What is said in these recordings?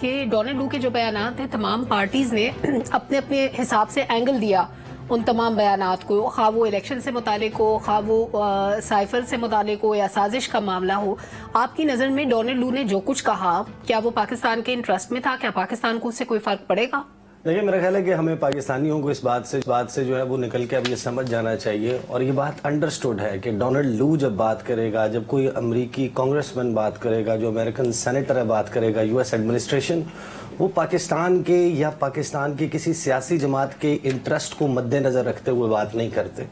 دیکھیں ڈونلڈ لو کے جو بیانات ہیں تمام پارٹیز نے اپنے اپنے حساب سے اینگل دیا ان تمام بیانات کو، خواہ وہ الیکشن سے متعلق ہو، خواہ وہ سائفر سے متعلق ہو یا سازش کا معاملہ ہو. آپ کی نظر میں ڈونلڈ لو نے جو کچھ کہا کیا وہ پاکستان کے انٹرسٹ میں تھا؟ کیا پاکستان کو اس سے کوئی فرق پڑے گا؟ دیکھیں میرا خیال ہے کہ ہمیں پاکستانیوں کو اس بات سے جو ہے وہ نکل کے اب یہ سمجھ جانا چاہیے، اور یہ بات انڈرسٹوڈ ہے کہ ڈونلڈ لو جب بات کرے گا، جب کوئی امریکی کانگریس مین بات کرے گا، جو امریکن سینیٹر ہے بات کرے گا، یو ایس ایڈمنسٹریشن، وہ پاکستان کے یا پاکستان کی کسی سیاسی جماعت کے انٹرسٹ کو مد نظر رکھتے ہوئے بات نہیں کرتے.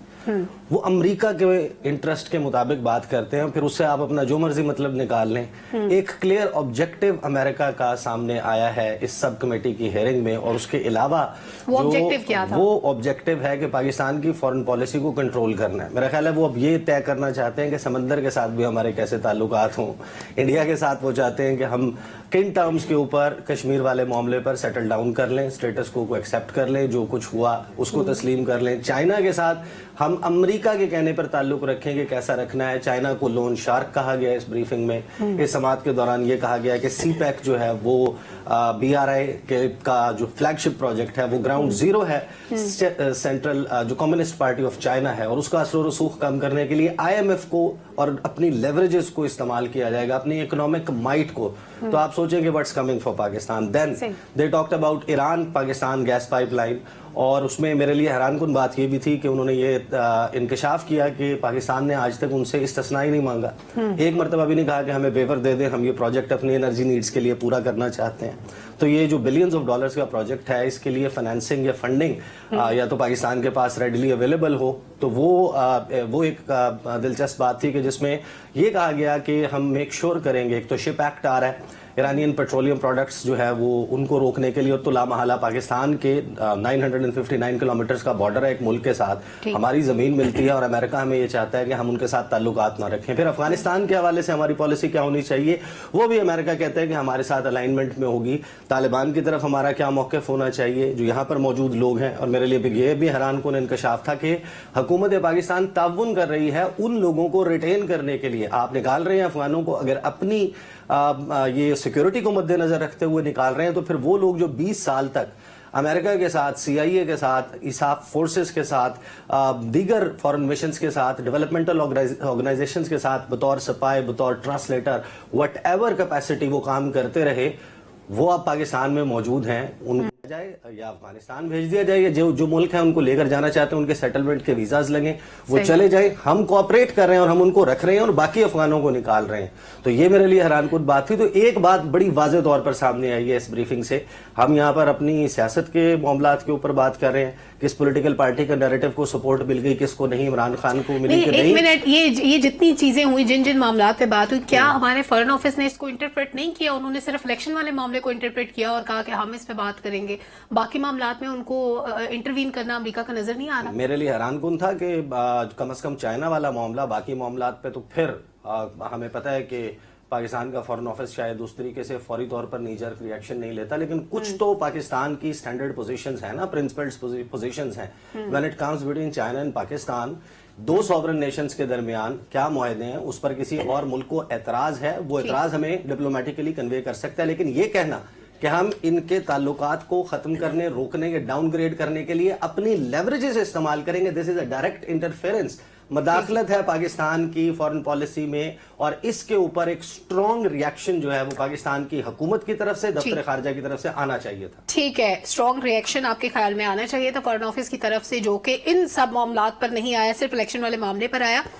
وہ امریکہ کے انٹرسٹ کے مطابق بات کرتے ہیں، پھر اس سے آپ اپنا جو مرضی مطلب نکال لیں. ایک کلیئر آبجیکٹو امریکہ کا سامنے آیا ہے اس سب کمیٹی کی ہیئرنگ میں، اور اس کے علاوہ وہ آبجیکٹو ہے کہ پاکستان کی فورن پالیسی کو کنٹرول کرنا ہے. میرا خیال ہے وہ اب یہ طے کرنا چاہتے ہیں کہ سمندر کے ساتھ بھی ہمارے کیسے تعلقات ہوں. انڈیا کے ساتھ وہ چاہتے ہیں کہ ہم کن ٹرمز کے اوپر کشمیر والے معاملے پر سیٹل ڈاؤن کر لیں، اسٹیٹس کو ایکسیپٹ کر لیں، جو کچھ ہوا اس کو تسلیم کر لیں. چائنا کے ساتھ ہم امریکہ کے کہنے پر تعلق رکھیں کہ کیسا رکھنا ہے. چائنا کو لون شارک کہا گیا اس بریفنگ میں. اس سماعت کے دوران یہ کہا گیا کہ سی پیک جو ہے وہ بی آر آئی کا جو فلیگ شپ پروجیکٹ ہے وہ گراؤنڈ زیرو ہے سینٹرل جو کمیونسٹ پارٹی آف چائنا ہے، اور اس کا اثر و رسوخ کم کرنے کے لیے آئی ایم ایف کو اور اپنی لیوریجز کو استعمال کیا جائے گا، اپنی اکنامک مائٹ کو. تو آپ سوچیں کہ what's coming for Pakistan. Then they talked about Iran Pakistan gas پائپ لائن، اور اس میں میرے لیے حیران کن بات یہ بھی تھی کہ انہوں نے یہ انکشاف کیا کہ پاکستان نے آج تک ان سے استثناء ہی نہیں مانگا. ایک مرتبہ بھی نہیں کہا کہ ہمیں ویور دے دیں، ہم یہ پروجیکٹ اپنی انرجی نیڈز کے لیے پورا کرنا چاہتے ہیں. تو یہ جو بلینز آف ڈالرز کا پروجیکٹ ہے، اس کے لیے فائنینسنگ یا فنڈنگ یا تو پاکستان کے پاس ریڈلی اویلیبل ہو. تو وہ ایک دلچسپ بات تھی کہ جس میں یہ کہا گیا کہ ہم میک شور کریں گے. ایک تو شپ ایکٹ آ رہا ہے، ایرانین پیٹرولیم پروڈکٹس جو ہے وہ ان کو روکنے کے لیے، تو لامحالہ پاکستان کے 959 کلومیٹرز کا بارڈر ہے ایک ملک کے ساتھ، ہماری زمین ملتی ہے، اور امریکہ ہمیں یہ چاہتا ہے کہ ہم ان کے ساتھ تعلقات نہ رکھیں. پھر افغانستان کے حوالے سے ہماری پالیسی کیا ہونی چاہیے، وہ بھی امریکہ کہتا ہے کہ ہمارے ساتھ الائنمنٹ میں ہوگی. طالبان کی طرف ہمارا کیا موقف ہونا چاہیے جو یہاں پر موجود لوگ ہیں. اور میرے لیے یہ بھی حیران کن انکشاف تھا کہ حکومت پاکستان تعاون کر رہی ہے ان لوگوں کو ریٹین کرنے کے لیے. آپ نکال رہے ہیں افغانوں کو، اگر اپنی یہ سیکیورٹی کو مد نظر رکھتے ہوئے نکال رہے ہیں، تو پھر وہ لوگ جو 20 سال تک امریکہ کے ساتھ، سی آئی اے کے ساتھ، ایساف فورسز کے ساتھ، دیگر فورن مشنز کے ساتھ، ڈیولپمنٹل آرگنائزیشنز کے ساتھ بطور سپاہی، بطور ٹرانسلیٹر، وٹ ایور کیپیسٹی وہ کام کرتے رہے، وہ اب پاکستان میں موجود ہیں. ان جائے یا افغانستان بھیج دیا جائے، جو ملک ہیں ان کو لے کر جانا چاہتے ہیں، ان کے سیٹلمنٹ کے ویزاز لگیں، وہ چلے جائیں. ہم کوآپریٹ کر رہے ہیں اور ہم ان کو رکھ رہے ہیں اور باقی افغانوں کو نکال رہے ہیں. تو یہ میرے لیے حیران کن بات تھی. تو ایک بات بڑی واضح طور پر سامنے آئی ہے اس بریفنگ سے. ہم یہاں پر اپنی سیاست کے معاملات کے اوپر بات کر رہے ہیں، کس پولیٹیکل پارٹی کا نیریٹو کو سپورٹ مل گئی، کس کو نہیں، عمران خان کو ملی کہ نہیں. ایک منٹ، یہ جتنی چیزیں ہوئی، جن معاملات پہ بات ہوئی، کیا ہمارے فارن آفس نے اس کو انٹرپریٹ نہیں کیا؟ انہوں نے صرف الیکشن والے معاملے کو انٹرپریٹ کیا اور کہا کہ ہم اس پہ بات کریں گے، باقی معاملات میں ان کو انٹروین کرنا امریکہ کا نظر نہیں آ رہا. میرے لیے حیران کن تھا کہ کم از کم چائنا والا معاملہ، باقی معاملات پہ تو پھر ہمیں پتہ ہے کہ پاکستان کا فورن آفس شاید اس طریقے سے فوری طور پر نیجر ریئیکشن نہیں لیتا، لیکن کچھ تو پاکستان کی سٹینڈرڈ پوزیشنز ہیں نا، پرنسپلڈ پوزیشنز ہیں. when it comes between China and Pakistan, دو سوورن نیشنز کے درمیان کیا معاہدے ہیں، اس پر کسی اور ملک کو اعتراض ہے، وہ اعتراض ہمیں ڈپلومیٹکلی کنوے کر سکتا ہے. لیکن یہ کہنا کہ ہم ان کے تعلقات کو ختم کرنے، روکنے یا ڈاؤن گریڈ کرنے کے لیے اپنی لیوریجز استعمال کریں گے، دس از اے ڈائریکٹ انٹرفیرنس، مداخلت ہے پاکستان کی فورن پالیسی میں. اور اس کے اوپر ایک سٹرونگ ریاکشن جو ہے وہ پاکستان کی حکومت کی طرف سے، دفتر خارجہ کی طرف سے آنا چاہیے تھا. ٹھیک ہے، سٹرونگ ریاکشن آپ کے خیال میں آنا چاہیے تھا فورن آفس کی طرف سے، جو کہ ان سب معاملات پر نہیں آیا، صرف الیکشن والے معاملے پر آیا.